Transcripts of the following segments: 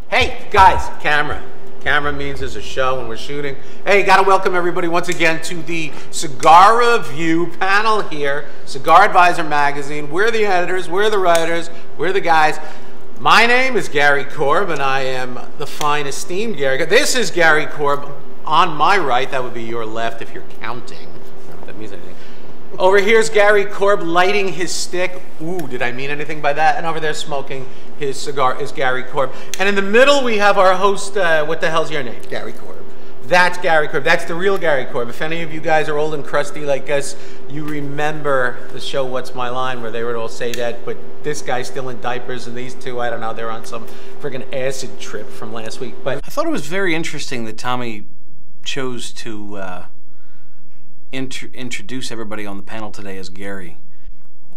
Hey, guys, camera. Camera means there's a show and we're shooting. Hey, gotta welcome everybody once again to the Cigar Review Panel here. CigarAdvisor magazine. We're the editors, we're the writers, we're the guys. My name is Gary Korb and I am the fine esteemed Gary. This is Gary Korb. On my right, that would be your left if you're counting. I don't know if that means anything. Over here's Gary Korb lighting his stick. Ooh, did I mean anything by that? And over there smoking his cigar is Gary Korb. And in the middle we have our host, what the hell's your name? Gary Korb. That's Gary Korb. That's the real Gary Korb. If any of you guys are old and crusty like us, you remember the show What's My Line where they would all say that, but this guy's still in diapers and these two, I don't know, they're on some friggin' acid trip from last week. But I thought it was very interesting that Tommy chose to introduce everybody on the panel today as Gary.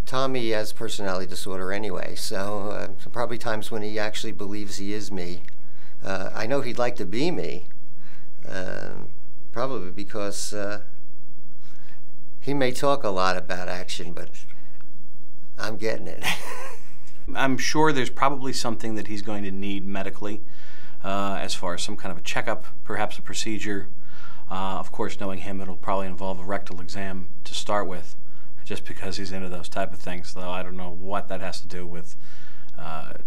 Tommy has personality disorder anyway, so probably times when he actually believes he is me. I know he'd like to be me, probably because he may talk a lot about action, but I'm getting it. I'm sure there's probably something that he's going to need medically, as far as some kind of a checkup, perhaps a procedure. Of course, knowing him, it'll probably involve a rectal exam to start with, just because he's into those type of things, though I don't know what that has to do with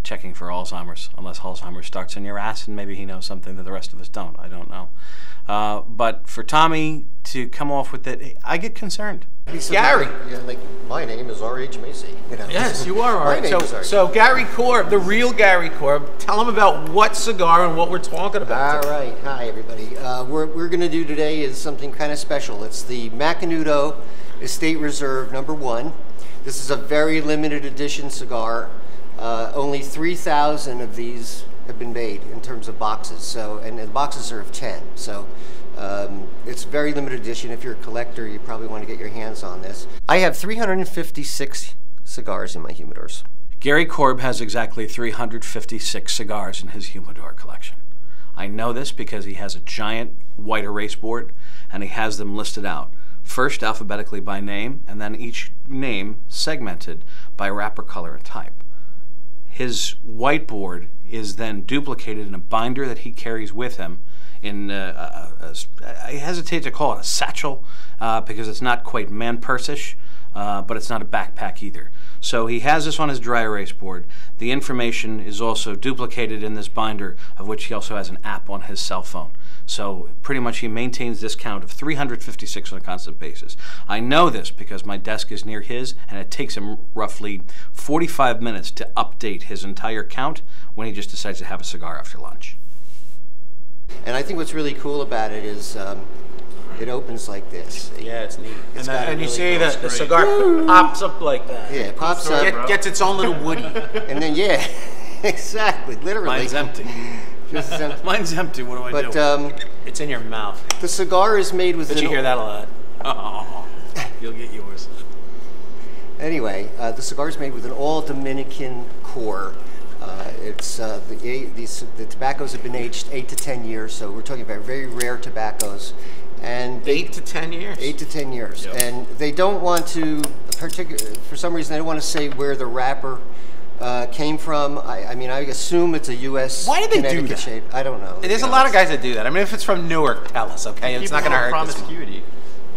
checking for Alzheimer's, unless Alzheimer's starts in your ass and maybe he knows something that the rest of us don't. I don't know. But for Tommy to come off with it, I get concerned. Gary. Yeah, like, my name is R.H. Macy. You know? Yes, you are, all My right. name is R.H. So Gary Korb, the real Gary Korb, tell him about what cigar and what we're talking about. All right. Hi, everybody. What we're going to do today is something kind of special. It's the Macanudo Estate Reserve #1. This is a very limited edition cigar. Only 3,000 of these have been made in terms of boxes. So, and the boxes are of 10. So it's very limited edition. If you're a collector, you probably want to get your hands on this. I have 356 cigars in my humidors. Gary Korb has exactly 356 cigars in his humidor collection. I know this because he has a giant white erase board and he has them listed out. First alphabetically by name, and then each name segmented by wrapper color and type. His whiteboard is then duplicated in a binder that he carries with him in, I hesitate to call it a satchel because it's not quite man-purse-ish, but it's not a backpack either. So he has this on his dry erase board. The information is also duplicated in this binder, of which he also has an app on his cell phone. So pretty much he maintains this count of 356 on a constant basis. I know this because my desk is near his and it takes him roughly 45 minutes to update his entire count when he just decides to have a cigar after lunch. And I think what's really cool about it is it opens like this. Yeah, it's neat. It's got a and you really see cool that the cigar pops up like that. Yeah, it pops up. Gets its own little woody. And then, yeah, exactly, literally. Mine's empty. Mine's empty, what do I do? It's in your mouth. The cigar is made with... Did you hear that a lot? Oh, you'll get yours. Anyway, the cigar is made with an all-Dominican core. The tobaccos have been aged 8 to 10 years, so we're talking about very rare tobaccos. And 8 to 10 years? 8 to 10 years. Yep. And they don't want to, for some reason, they don't want to say where the wrapper came from. I mean, I assume it's a U.S. Why did they do that? Shade. I don't know. There's a lot of guys that do that. I mean, if it's from Newark, tell us, okay? It's not going to hurt. Promiscuity.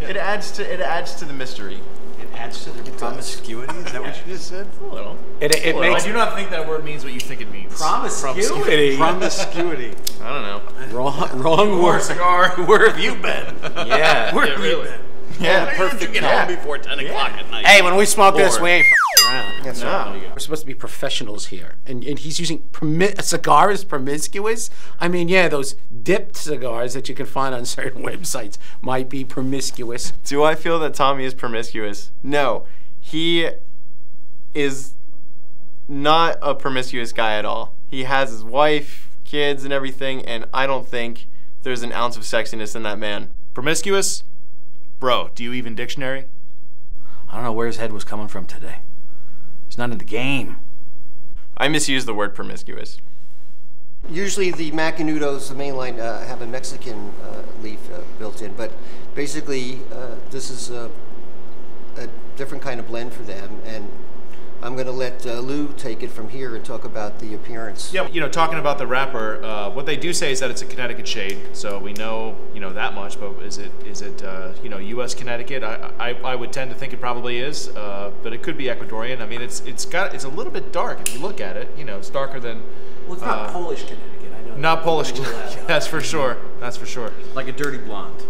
Yeah. It adds to the mystery. It adds to the promiscuity? Is that what you just said? A little. It makes... I do not think that word means what you think it means. Promiscuity. Promiscuity. I don't know. Wrong word. Cigar. Where have you been? Yeah. Where have you been? Yeah, Perfect. You get home before 10 o'clock at night. Hey, when we smoke this, we ain't around. That's right. We're supposed to be professionals here. And he's using a cigar is promiscuous? I mean, yeah, those dipped cigars that you can find on certain websites might be promiscuous. Do I feel that Tommy is promiscuous? No. He is not a promiscuous guy at all. He has his wife, kids, and everything, and I don't think there's an ounce of sexiness in that man. Promiscuous? Bro, do you even dictionary? I don't know where his head was coming from today. He's not in the game. I misuse the word promiscuous. Usually the Macanudos, the main line, have a Mexican leaf built in, but basically this is a different kind of blend for them, and I'm going to let Lou take it from here and talk about the appearance. Yeah, talking about the wrapper, what they do say is that it's a Connecticut shade, so we know, that much. But is it U.S. Connecticut? I would tend to think it probably is, but it could be Ecuadorian. I mean, it's a little bit dark if you look at it. It's darker than. Well, it's not Polish Connecticut. I know. Not Polish Connecticut. That's for sure. That's for sure. Like a dirty blonde.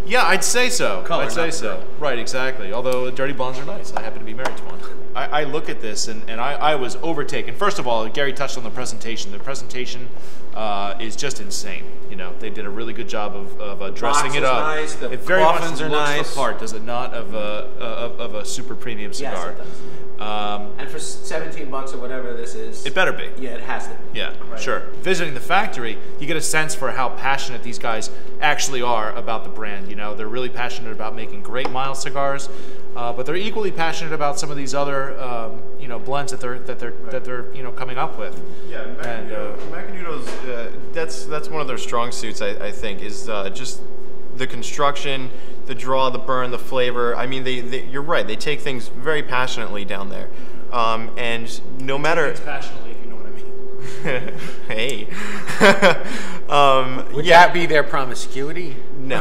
Yeah, I'd say so. Color, I'd say so. Right, exactly. Although dirty blondes are nice. I happen to be married to one. I look at this and I was overtaken. First of all, Gary touched on the presentation. The presentation is just insane. They did a really good job of dressing it up. Nice. The it very much coffins are looks nice. the part, does it not, of a super premium cigar? Yes, it does. And for $17 or whatever this is, It better be. yeah, it has to be. Yeah, Right. sure. Visiting the factory, you get a sense for how passionate these guys actually are about the brand. They're really passionate about making great mild cigars, but they're equally passionate about some of these other blends that they're coming up with. Yeah, Macanudo's that's one of their strong suits. I think is just the construction, the draw, the burn, the flavor. I mean, you're right. They take things very passionately down there, and no matter. It's passionately, if you know what I mean. Hey. Would that be their promiscuity? No.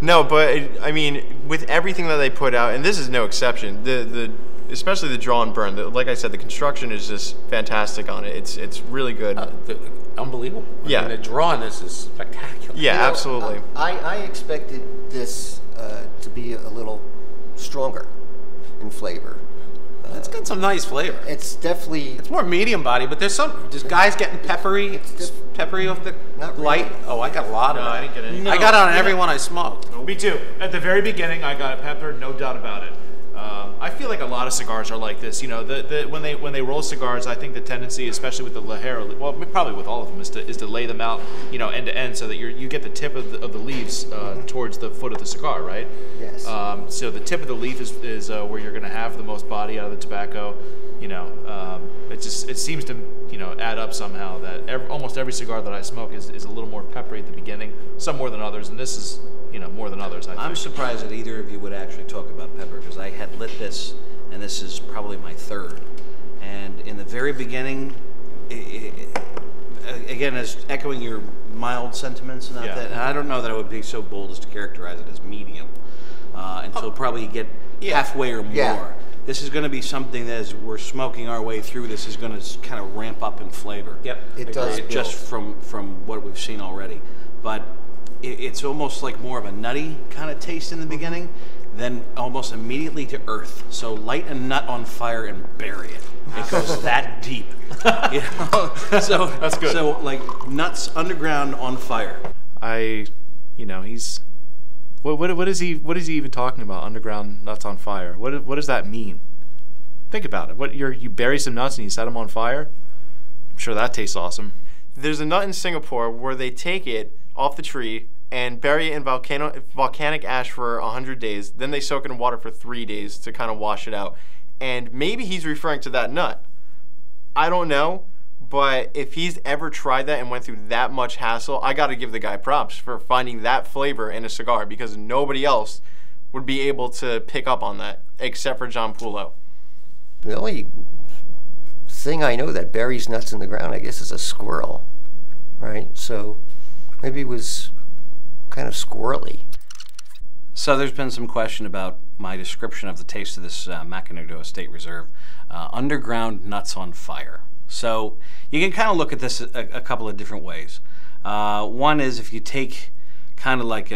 No, but I mean, with everything that they put out, and this is no exception. Especially the draw and burn. Like I said, the construction is just fantastic on it. It's really good. Unbelievable. Yeah. I mean, the draw on this is spectacular. Yeah, absolutely. I expected this to be a little stronger in flavor. It's got some nice flavor. It's definitely. It's more medium body, but there's guys getting peppery. It's peppery off the Not really. light. Oh, I got a lot of No, it. I didn't get any. I got it on every one I smoked. Me too. At the very beginning, I got pepper, no doubt about it. I feel like a lot of cigars are like this. When they roll cigars, I think the tendency, especially with the Lajero, well, probably with all of them, is to lay them out, end to end, so that you get the tip of the leaves towards the foot of the cigar, right? Yes. So the tip of the leaf is where you're going to have the most body out of the tobacco. It seems to add up somehow that almost every cigar that I smoke is a little more peppery at the beginning, some more than others, and this is more than others. I think. I'm surprised that either of you would actually talk about pepper, because I had lit this, and this is probably my third. And in the very beginning, again, as echoing your mild sentiments, and and I don't know that I would be so bold as to characterize it as medium until probably you get halfway or more. Yeah. This is going to be something that, as we're smoking our way through, this is going to kind of ramp up in flavor. Yep. It does. Just from what we've seen already. But it's almost like more of a nutty kind of taste in the beginning, then almost immediately to earth. So light a nut on fire and bury it. It goes that deep. So That's good. So like nuts underground on fire. He's what is he even talking about? Underground nuts on fire. What does that mean? Think about it. You bury some nuts and you set them on fire? I'm sure that tastes awesome. There's a nut in Singapore where they take it off the tree and bury it in volcanic ash for 100 days. Then they soak it in water for 3 days to kind of wash it out. And maybe he's referring to that nut. I don't know, but if he's ever tried that and went through that much hassle, I got to give the guy props for finding that flavor in a cigar, because nobody else would be able to pick up on that except for John Pulo. The only thing I know that buries nuts in the ground, I guess, is a squirrel, right? So maybe it was kind of squirrely. So there's been some question about my description of the taste of this Macanudo Estate Reserve. Underground nuts on fire. So you can kind of look at this a couple of different ways. One is if you take kind of like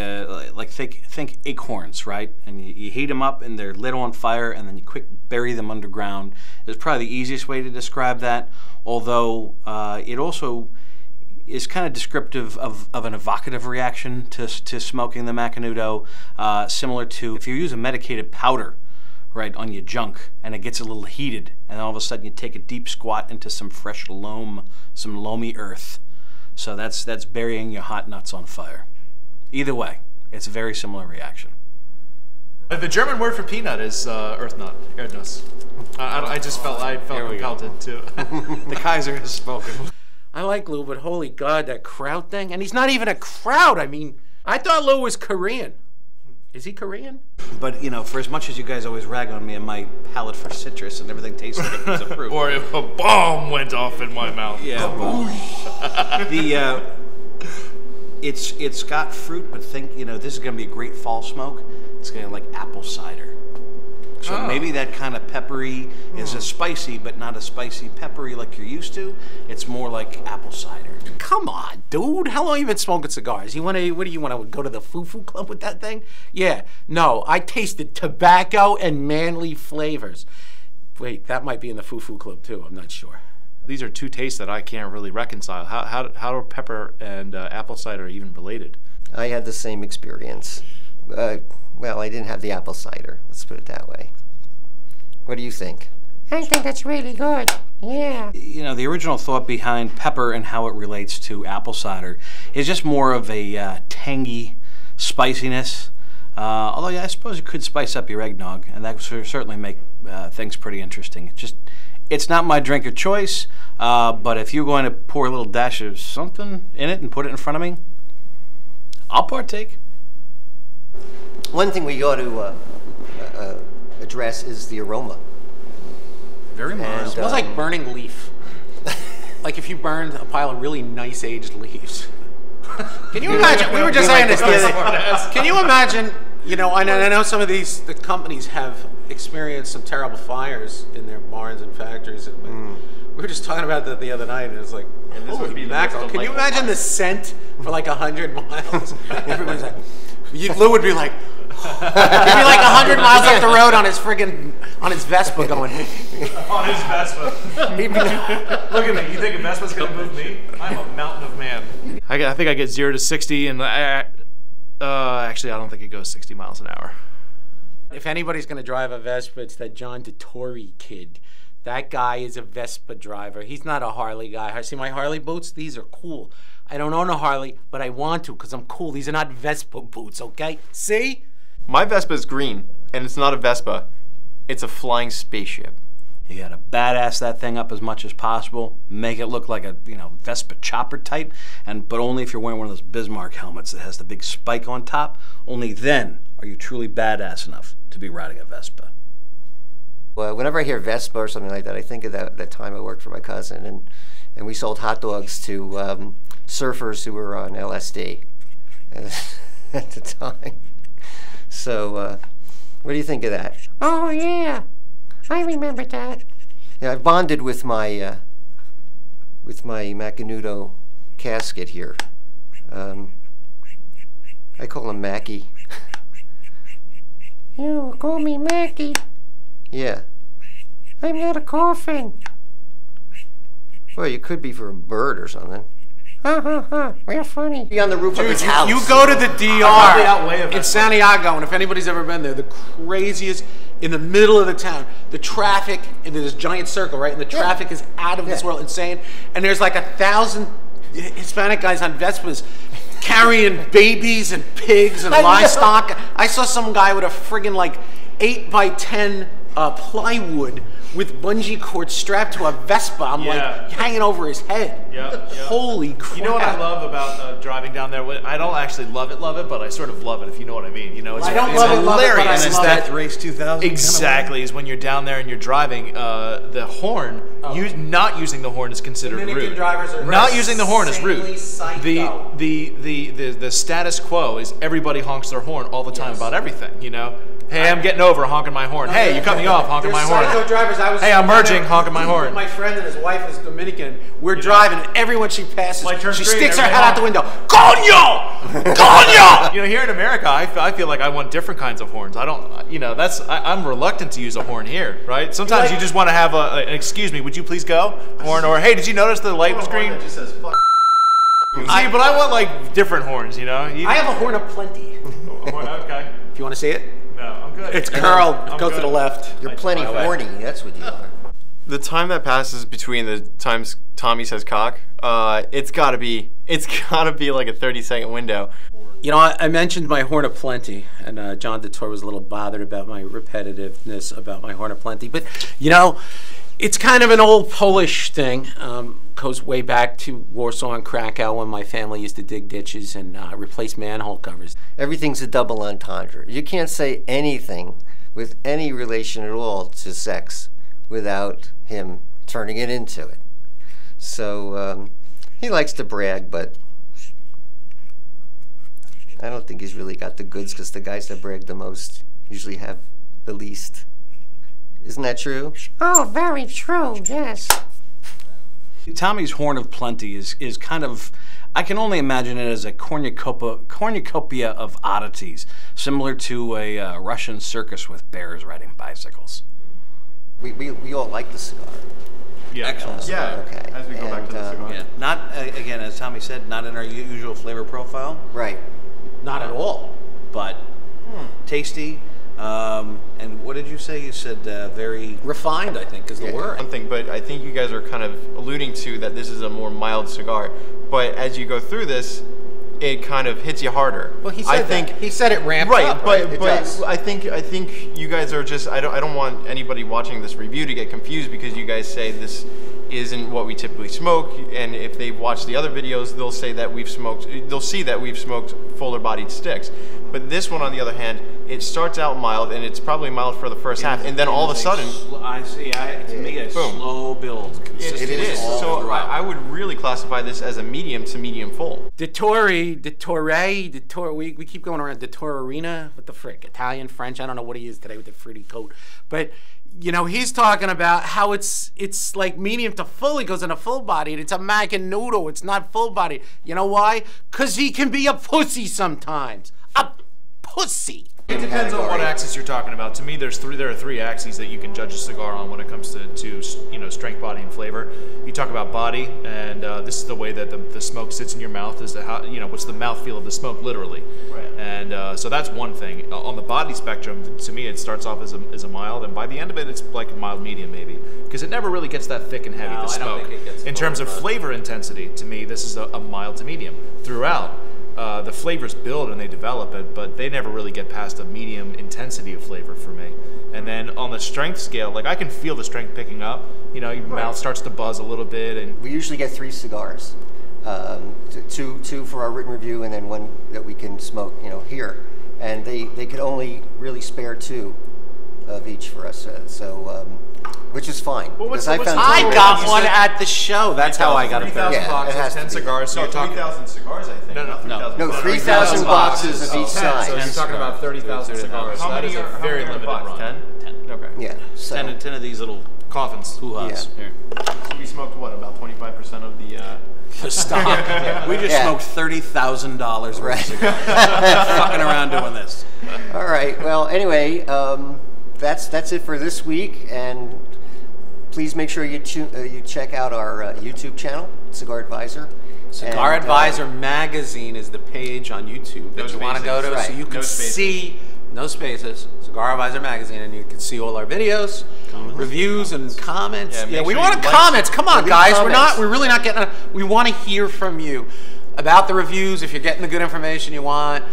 think acorns, right? And you heat them up and they're lit on fire, and then you quick bury them underground. Is probably the easiest way to describe that. Although it also is kind of descriptive of an evocative reaction to smoking the Macanudo, similar to if you use a medicated powder, right, on your junk, and it gets a little heated, and all of a sudden you take a deep squat into some fresh loam, some loamy earth. So that's burying your hot nuts on fire. Either way, it's a very similar reaction. The German word for peanut is earth nut, Erdnuss. I felt compelled to. The Kaiser has spoken. I like Lou, but holy God, that kraut thing. And he's not even a kraut. I mean, I thought Lou was Korean. Is he Korean? But, you know, for as much as you guys always rag on me and my palate for citrus and everything tastes like a piece of fruit. Or if a bomb went off in my mouth. Yeah. It's got fruit, but think, you know, this is going to be a great fall smoke. It's going to like apple cider. So maybe that kind of peppery is a spicy, but not a spicy peppery like you're used to. It's more like apple cider. Come on, dude. How long you been smoking cigars? What do you want to go to the foo-foo club with that thing? Yeah, no, I tasted tobacco and manly flavors. Wait, that might be in the foo-foo club too, I'm not sure. These are two tastes that I can't really reconcile. How are pepper and apple cider even related? I had the same experience. Well, I didn't have the apple cider. Let's put it that way. What do you think? I think that's really good. Yeah. You know, the original thought behind pepper and how it relates to apple cider is just more of a tangy spiciness. Although, yeah, I suppose you could spice up your eggnog, and that would certainly make things pretty interesting. It's not my drink of choice, but if you're going to pour a little dash of something in it and put it in front of me, I'll partake. One thing we ought to address is the aroma. Very mild. It smells like burning leaf. Like if you burned a pile of really nice aged leaves. Can you imagine? We were just saying this the other day. Can you imagine, you know, I know some of the companies have experienced some terrible fires in their barns and factories. And we were just talking about that the other night, and it's like, And this would be the mackerel. most Can you delightful imagine the scent for like 100 miles? Everybody's like, Lou would be like, he'd be like 100 miles up the road on his Vespa going. On his Vespa. Look at me. You think a Vespa's going to move me? I'm a mountain of man. I think I get 0 to 60, and actually, I don't think it goes 60 miles an hour. If anybody's going to drive a Vespa, it's that John DeTore kid. That guy is a Vespa driver. He's not a Harley guy. See my Harley boots? These are cool. I don't own a Harley, but I want to because I'm cool. These are not Vespa boots, okay? See? My Vespa is green, and it's not a Vespa. It's a flying spaceship. You gotta badass that thing up as much as possible, make it look like a, you know, Vespa chopper type, but only if you're wearing one of those Bismarck helmets that has the big spike on top. Only then are you truly badass enough to be riding a Vespa. Well, whenever I hear Vespa or something like that, I think of that time I worked for my cousin, and we sold hot dogs to surfers who were on LSD at the time. So, what do you think of that? Oh, yeah. I remember that. Yeah, I bonded with my Macanudo casket here. I call him Mackie. You call me Mackie. Yeah. I'm not a coffin. Well, you could be for a bird or something. We're funny. Be on the roof of his house. You go to the DR outweigh a Vespa. in Santiago, and if anybody's ever been there, the craziest, in the middle of the town, the traffic, and there's this giant circle, right? And the traffic is out of this world, insane. And there's like 1,000 Hispanic guys on Vespas carrying babies and pigs and livestock. I saw some guy with a friggin' like 8x10 plywood with bungee cords strapped to a Vespa. I'm like hanging over his head. Holy crap. You know what I love about driving down there? I don't actually love it, but I sort of love it, if you know what I mean. You know, it's, I don't it's love it, hilarious. but I love Death Race 2000. Exactly, is when you're down there and you're driving, the horn, not using the horn is considered Dominican rude. drivers are Not using the horn is rude. psycho. The status quo is everybody honks their horn all the time about everything, you know? Hey, I'm getting over, honking my horn. Hey, you cut me off, honking my horn. Psycho drivers. Hey, I'm merging, honking my horn. My friend and his wife is Dominican. We're driving, and everyone she passes, Like, turns she green, sticks her everybody head out the window. Coño! Coño! You know, here in America, I feel like I want different kinds of horns. I don't, you know, I'm reluctant to use a horn here, right? Sometimes you just want to have an excuse me, would you please go? Horn, or hey, did you notice the light was green? That just says fuck. See, but I want like different horns, you know? I have a horn of plenty. Okay. If you want to see it, No, I'm good. it's curled. I'm Go good. to the left. You're plenty horny, that's what you are. The time that passes between the times Tommy says cock, it's gotta be like a 30-second window. You know, I mentioned my horn of plenty, and John DeTore was a little bothered about my repetitiveness about my horn of plenty. But, you know, It's kind of an old Polish thing. Goes way back to Warsaw and Krakow when my family used to dig ditches and replace manhole covers. Everything's a double entendre. You can't say anything with any relation at all to sex without him turning it into it. So he likes to brag, but I don't think he's really got the goods, because the guys that brag the most usually have the least. Isn't that true? Oh, very true, yes. Tommy's Horn of Plenty is kind of, I can only imagine it as a cornucopia of oddities, similar to a Russian circus with bears riding bicycles. We all like the cigar. Yeah. Excellent. Yeah. Okay. As we go back to the cigar. Yeah. Not, again, as Tommy said, not in our usual flavor profile, Right. Not at all. but tasty. And what did you say? You said very Refined, I think, is the word. One thing, but I think you guys are kind of alluding to that this is a more mild cigar. But as you go through this, it kind of hits you harder. Well, he said he said it ramped Right, up. but It but does. I think you guys are just I don't want anybody watching this review to get confused, because you guys say this isn't what we typically smoke, and if they watch the other videos, they'll see that we've smoked fuller bodied sticks. But this one, on the other hand, it starts out mild, and it's probably mild for the first half, and then all of a sudden, to me, a boom. Slow build. it is. So I would really classify this as a medium to medium full. We keep going around Arena. What the frick? Italian, French, I don't know what he is today with the fruity coat. But, you know, he's talking about how it's like medium to full. He goes in a full body, and it's a Macanudo. It's not full body. You know why? Because he can be a pussy sometimes. A pussy. It depends on what axis you're talking about. To me, there are three axes that you can judge a cigar on when it comes to strength, body, and flavor. You talk about body, and this is the way that the smoke sits in your mouth. Is how what's the mouthfeel of the smoke, literally. Right. And so that's one thing. On the body spectrum, to me, it starts off as a mild, and by the end of it, it's like a mild medium maybe, because it never really gets that thick and heavy. No, The I don't smoke. think it gets In terms of lower, but- flavor intensity, to me, this is a mild to medium throughout. The flavors build and they develop it, but they never really get past a medium intensity of flavor for me. And then on the strength scale, like I can feel the strength picking up. Your mouth starts to buzz a little bit, and We usually get 3 cigars, two for our written review, and then one that we can smoke, here. And they could only really spare 2 of each for us, which is fine. Well, what's because the- I what's found the- I You got said- one at the show. That's how I got a 3,000 pair. Yeah, it boxes, has 10 to be. cigars. So you're talking 3,000 cigars, I think. No, not 3,000. No, 3,000 3,000 boxes of each 10, size. So you're talking about 30,000 cigars. How That many is a are very in a limited box? run. 10? Okay. Yeah. So, 10 of these little Coffins. hoo-has. Yeah. Here. So we smoked what, about 25% of the. Stop. We just Yeah. smoked $30,000 worth Right. of cigars. Fucking around doing this. all right. Well, anyway, that's it for this week, and please make sure you check out our YouTube channel, Cigar Advisor. Cigar And, Advisor Magazine is the page on YouTube that No you want to go to, spaces. so you Right. can No spaces. see, no spaces, Cigar Advisor Magazine, and you can see all our videos, reviews, and comments. Yeah, Yeah, make we sure want you to like- comments. Come on, leave guys. comments. We're really not getting. We want to hear from you about the reviews. If you're getting the good information you want,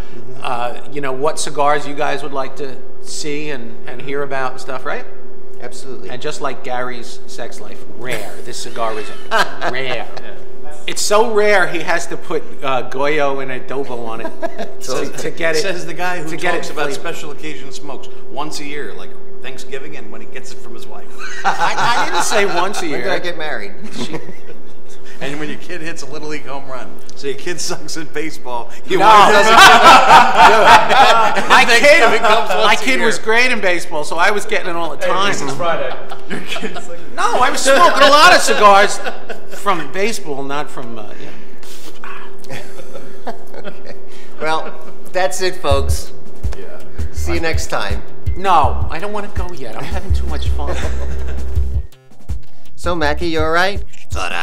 what cigars you guys would like to see and hear about and stuff, right? Absolutely. And just like Gary's sex life, rare. This cigar is rare. It's so rare he has to put Goyo and adobo on it to get it. Says the guy who to get talks it about flavored. special occasion smokes once a year, like Thanksgiving, and when he gets it from his wife. I didn't say once a When year. did I get married? And when your kid hits a Little League home run, so your kid sucks in baseball, your No. wife doesn't my Thanksgiving comes once my a kid year. was great in baseball, so I was getting it all the time. This is Friday. Your kid's like, No, I was smoking a lot of cigars from baseball, not from. Okay. Well, that's it, folks. yeah. See you next time. No, I don't want to go yet. I'm having too much fun. So, Mackie, you all right? Ta-da!